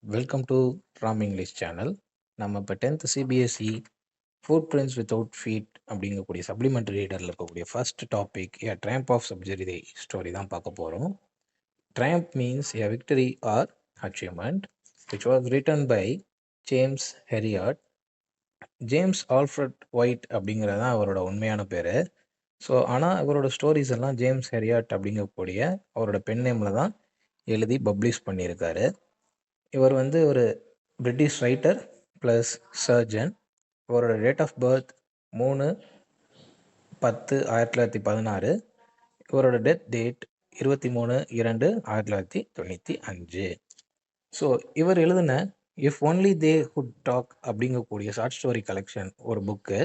Welcome to Ram English channel. நம்ம இப்போ 10th CBSE footprints without feet அப்படிங்கக்கூடிய supplementary ரீடரில் இருக்கக்கூடிய first topic a triumph of surgery story தான் பார்க்க போகிறோம். Triumph means a victory or achievement which was written by James Herriot. James Alfred Wight அப்படிங்கிறது தான் அவரோட உண்மையான பேர். ஸோ ஆனால் இவரோட ஸ்டோரிஸ் எல்லாம் ஜேம்ஸ் ஹெரியாட் அப்படிங்கக்கூடிய அவரோட பென் நேமில் தான் எழுதி பப்ளிஷ் பண்ணியிருக்காரு. இவர் வந்து ஒரு பிரிட்டிஷ் ரைட்டர் ப்ளஸ் சர்ஜன். இவரோட டேட் ஆஃப் பர்த் 3/10/1916. இவரோட டெத் டேட் 23/2/1995. ஸோ இவர் எழுதின if only they could talk அப்படிங்கக்கூடிய ஷார்ட் ஸ்டோரி கலெக்ஷன் ஒரு புக்கு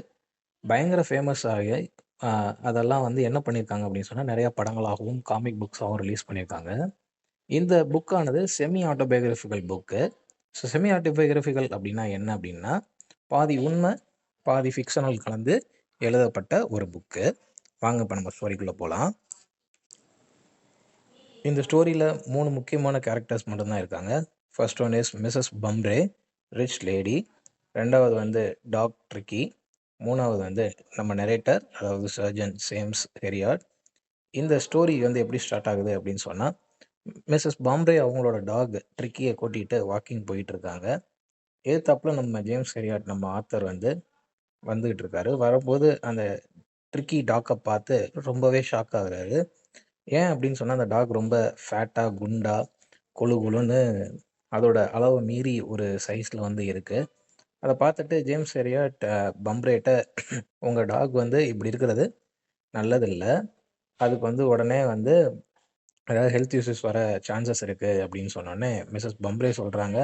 பயங்கர ஃபேமஸ் ஆகி அதெல்லாம் வந்து என்ன பண்ணியிருக்காங்க அப்படின்னு சொன்னால் நிறையா படங்களாகவும் காமிக் புக்ஸாகவும் ரிலீஸ் பண்ணியிருக்காங்க. இந்த புக்கானது semi autobiographical book. So semi autobiographical அப்படின்னா என்ன அப்படின்னா பாதி உண்மை பாதி ஃபிக்ஷனல் கலந்து எழுதப்பட்ட ஒரு புக்கு. வாங்க இப்போ நம்ம ஸ்டோரிக்குள்ளே போகலாம். இந்த ஸ்டோரியில் 3 முக்கியமான கேரக்டர்ஸ் மட்டும்தான் இருக்காங்க. First one is Mrs Pumphrey, rich lady. ரெண்டாவது வந்து டாக் ட்ரிக்கி. மூணாவது வந்து நம்ம நரேட்டர், அதாவது சர்ஜன் சேம்ஸ் ஹெரியாட். இந்த ஸ்டோரி வந்து எப்படி ஸ்டார்ட் ஆகுது அப்படின்னு சொன்னால், மிஸ்ஸஸ் பாம்ரே அவங்களோட டாக் ட்ரிக்கியை கூட்டிகிட்டு வாக்கிங் போயிட்டுருக்காங்க. எதிர்த்தாப்புல நம்ம ஜேம்ஸ் ஹெரியாட் நம்ம ஆத்தர் வந்து வந்துக்கிட்டு இருக்காரு. வரும்போது அந்த ட்ரிக்கி டாக்கை பார்த்து ரொம்பவே ஷாக் ஆகுறாரு. ஏன் அப்படின்னு சொன்னால் அந்த டாக் ரொம்ப ஃபேட்டாக குண்டா கொழு கொழுன்னு அதோட அளவு மீறி ஒரு சைஸில் வந்து இருக்குது. அதை பார்த்துட்டு ஜேம்ஸ் ஹெரியாட் பம்ரேட்ட உங்கள் டாக் வந்து இப்படி இருக்கிறது நல்லதில்லை, அதுக்கு வந்து உடனே வந்து ஏதாவது ஹெல்த் இஷ்யூஸ் வர சான்சஸ் இருக்குது அப்படின்னு சொன்னோடனே மிஸ்ஸஸ் பம்ரே சொல்கிறாங்க,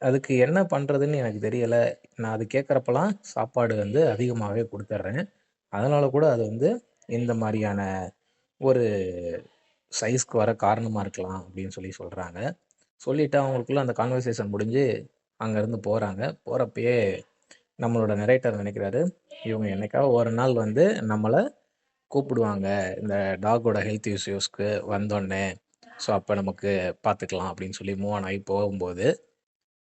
அதுக்கு என்ன பண்ணுறதுன்னு எனக்கு தெரியலை, நான் அது கேட்குறப்பெல்லாம் சாப்பாடு வந்து அதிகமாகவே கொடுத்துட்றேன், அதனால் கூட அது வந்து இந்த மாதிரியான ஒரு சைஸ்க்கு வர காரணமாக இருக்கலாம் அப்படின்னு சொல்கிறாங்க. சொல்லிவிட்டு அவங்களுக்குள்ள அந்த கான்வர்சேஷன் முடிஞ்சு அங்கேருந்து போகிறாங்க. போகிறப்பயே நம்மளோட நரேட்டர் நினைக்கிறாரு, இவங்க என்னைக்காவது ஒரு நாள் வந்து நம்மளை கூப்பிடுவாங்க இந்த டாகோட ஹெல்த் இஷ்யூஸ்க்கு வந்தோடனே, ஸோ அப்போ நமக்கு பார்த்துக்கலாம் அப்படின்னு சொல்லி மூவ் ஆன் ஆகி போகும்போது,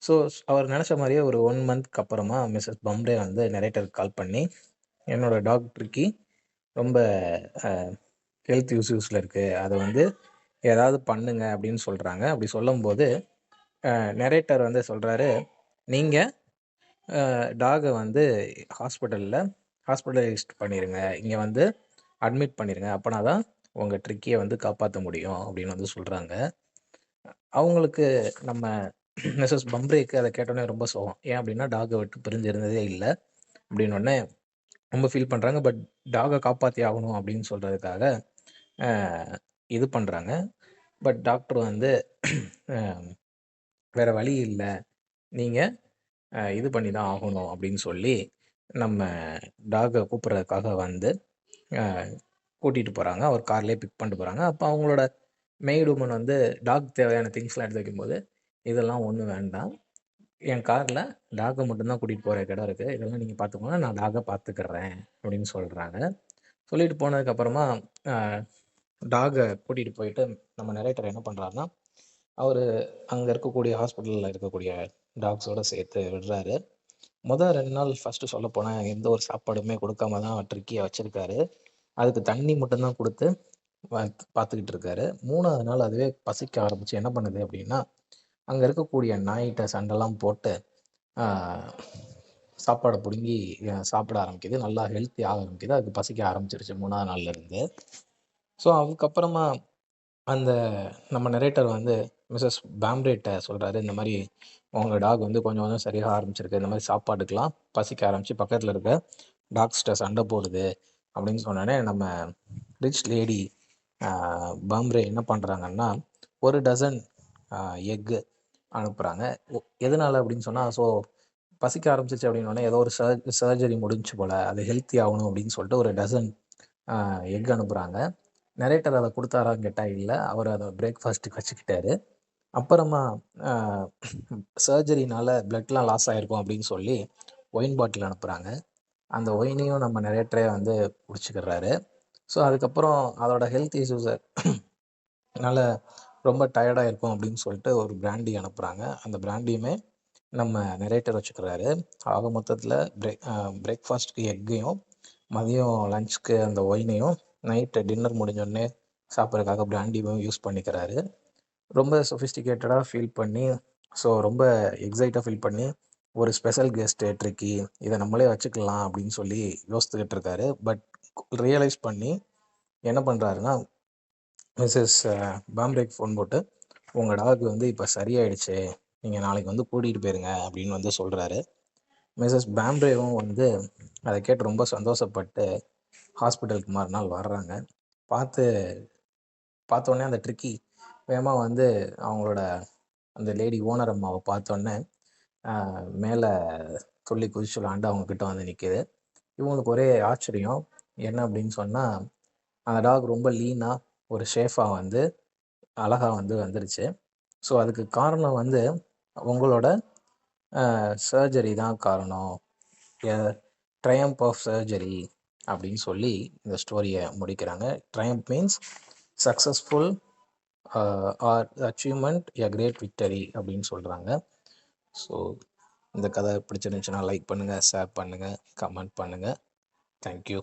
ஸோ அவர் நினச்ச மாதிரியே ஒரு 1 மந்த்க்கு அப்புறமா மிஸ்ஸஸ் பம்ரே வந்து நரேட்டருக்கு கால் பண்ணி, என்னோடய டாக் ட்ரிக்கி ரொம்ப ஹெல்த் இஷ்யூஸில் இருக்குது, அதை வந்து ஏதாவது பண்ணுங்க அப்படின்னு சொல்கிறாங்க. அப்படி சொல்லும்போது நரேட்டர் வந்து சொல்கிறாரு, நீங்கள் டாகை வந்து ஹாஸ்பிட்டலைஸ்ட் பண்ணிடுங்க, இங்கே வந்து அட்மிட் பண்ணிடுங்க, அப்போனா தான் உங்கள் ட்ரிக்கியை வந்து காப்பாற்ற முடியும் அப்படின்னு வந்து சொல்கிறாங்க. அவங்களுக்கு நம்ம மிஸ்ஸஸ் பம்ரேக்கு அதை கேட்டோன்னே ரொம்ப சோகம். ஏன் அப்படின்னா டாகை விட்டு பிரிஞ்சிருந்ததே இல்லை அப்படின்னோடனே ரொம்ப ஃபீல் பண்ணுறாங்க. பட் டாகை காப்பாற்றி ஆகணும் அப்படின்னு சொல்கிறதுக்காக இது பண்ணுறாங்க. பட் டாக்டர் வந்து வேறு வழி இல்லை, நீங்கள் இது பண்ணி தான் ஆகணும் அப்படின்னு சொல்லி நம்ம டாகை கூப்பிட்றதுக்காக வந்து கூட்டிகிட்டு போகிறாங்க. அவர் கார்லேயே பிக் பண்ணிட்டு போகிறாங்க. அப்போ அவங்களோட மெய்டு உமன் வந்து டாக் தேவையான திங்ஸ்லாம் எடுத்து வைக்கும்போது, இதெல்லாம் ஒன்றும் வேண்டாம், என் காரில் டாகை மட்டும்தான் கூட்டிகிட்டு போகிற இடம் இருக்குது, இதெல்லாம் நீங்கள் பார்த்துக்கோங்க, நான் டாகை பார்த்துக்கிறேன் அப்படின்னு சொல்கிறாங்க. சொல்லிட்டு போனதுக்கப்புறமா டாகை கூட்டிகிட்டு போயிட்டு நம்ம நரேட்டர் என்ன பண்ணுறாருன்னா, அவர் அங்கே இருக்கக்கூடிய ஹாஸ்பிட்டலில் இருக்கக்கூடிய டாக்ஸோடு சேர்த்து விடுறாரு. 2 நாள் ஃபஸ்ட்டு சொல்லப்போனால் எந்த ஒரு சாப்பாடுமே கொடுக்காம தான் ட்ரிக்கியை வச்சுருக்காரு. அதுக்கு தண்ணி மட்டும்தான் கொடுத்து பார்த்துக்கிட்டு இருக்காரு. 3ஆவது நாள் அதுவே பசிக்க ஆரம்பித்து என்ன பண்ணுது அப்படின்னா, அங்கே இருக்கக்கூடிய நாய்கிட்ட சண்டைலாம் போட்டு சாப்பாடை பிடுங்கி சாப்பிட ஆரம்பிக்குது. நல்லா ஹெல்த்தி ஆக ஆரம்பிக்குது. அதுக்கு பசிக்க ஆரம்பிச்சிருச்சு 3ஆவது நாள்லேருந்து. ஸோ அதுக்கப்புறமா அந்த நம்ம நரேட்டர் வந்து மிஸ்ஸஸ் பாம்ரேட்ட சொல்கிறாரு, இந்த மாதிரி உங்கள் டாக் வந்து கொஞ்சம் கொஞ்சம் சரியாக ஆரம்பிச்சிருக்கு, இந்த மாதிரி சாப்பாட்டுக்கெலாம் பசிக்க ஆரம்பித்து பக்கத்தில் இருக்க டாக்ஸ்கிட்ட சண்டை போடுது அப்படின்னு சொன்னோடனே நம்ம ரிச் லேடி பாம்ரே என்ன பண்ணுறாங்கன்னா, 1 டசன் எக்கு அனுப்புகிறாங்க. எதனால் அப்படின்னு சொன்னால், ஸோ பசிக்க ஆரம்பிச்சிச்சு அப்படின்னோடனே ஏதோ ஒரு சர்ஜரி முடிஞ்சு போல், அது ஹெல்த்தி ஆகணும் அப்படின்னு சொல்லிட்டு 1 டசன் எக் அனுப்புகிறாங்க. நரேட்டர் அதை கொடுத்தாரான்னு கேட்டால் இல்லை, அவர் அதை பிரேக்ஃபாஸ்ட்டுக்கு வச்சுக்கிட்டாரு. அப்புறமா சர்ஜரினால் பிளட்லாம் லாஸ் ஆகிருக்கும் அப்படின்னு சொல்லி ஒயின் பாட்டில் அனுப்புகிறாங்க. அந்த ஒயினையும் நம்ம நரேட்டரே வந்து குடிச்சிக்கிறாரு. ஸோ அதுக்கப்புறம் அதோட ஹெல்த் இஷ்யூஸை னால ரொம்ப டயர்டாக இருக்கும் அப்படின்னு சொல்லிட்டு ஒரு பிராண்டி அனுப்புகிறாங்க. அந்த பிராண்டியுமே நம்ம நரேட்டர் வச்சுக்கிறாரு. ஆக மொத்தத்தில் பிரேக்ஃபாஸ்ட்டுக்கு எக்கையும், மதியம் லஞ்சுக்கு அந்த ஒயினையும், நைட்டு டின்னர் முடிஞ்சோடனே சாப்பிட்றதுக்காக பிராண்டியும் யூஸ் பண்ணிக்கிறாரு. ரொம்ப சொஃபிஸ்டிகேட்டடாக ஃபீல் பண்ணி, ஸோ ரொம்ப எக்ஸைட்டாக ஃபீல் பண்ணி, ஒரு ஸ்பெஷல் கெஸ்ட்டு ட்ரிக்கி, இதை நம்மளே வச்சுக்கலாம் அப்படின்னு சொல்லி யோசித்துக்கிட்டு இருக்காரு. பட் ரியலைஸ் பண்ணி என்ன பண்ணுறாருன்னா, மிஸ்ஸஸ் பாம்ரேக்கு ஃபோன் போட்டு, உங்கள் டாக் வந்து இப்போ சரியாயிடுச்சு, நீங்கள் நாளைக்கு வந்து கூட்டிகிட்டு போயிருங்க அப்படின்னு வந்து சொல்கிறாரு. மிஸ்ஸஸ் பாம்ரேவும் வந்து அதை கேட்டு ரொம்ப சந்தோஷப்பட்டு ஹாஸ்பிட்டலுக்கு மறுநாள் வர்றாங்க. பார்த்தோன்னே அந்த ட்ரிக்கி வேகமாக வந்து அவங்களோட அந்த லேடி ஓனர் அம்மாவை பார்த்தோன்னே மேலே துள்ளி குதிச்சு விளாண்டு அவங்கக்கிட்ட வந்து நிற்கிது. இவங்களுக்கு ஒரே ஆச்சரியம். என்ன அப்படின்னு சொன்னால், அந்த டாக் ரொம்ப லீனாக ஒரு ஷேஃபாக வந்து அழகாக வந்து வந்துருச்சு. ஸோ அதுக்கு காரணம் வந்து உங்களோட சர்ஜரி தான் காரணம். ட்ரையம்ப் ஆஃப் சர்ஜரி அப்படின்னு சொல்லி இந்த ஸ்டோரியை முடிக்கிறாங்க. Triumph means successful or achievement a great victory அப்படின்னு சொல்கிறாங்க. ஸோ இந்த கதை பிடிச்சிருந்துச்சுன்னா லைக் பண்ணுங்கள், ஷேர் பண்ணுங்கள், கமெண்ட் பண்ணுங்கள். தேங்க்யூ.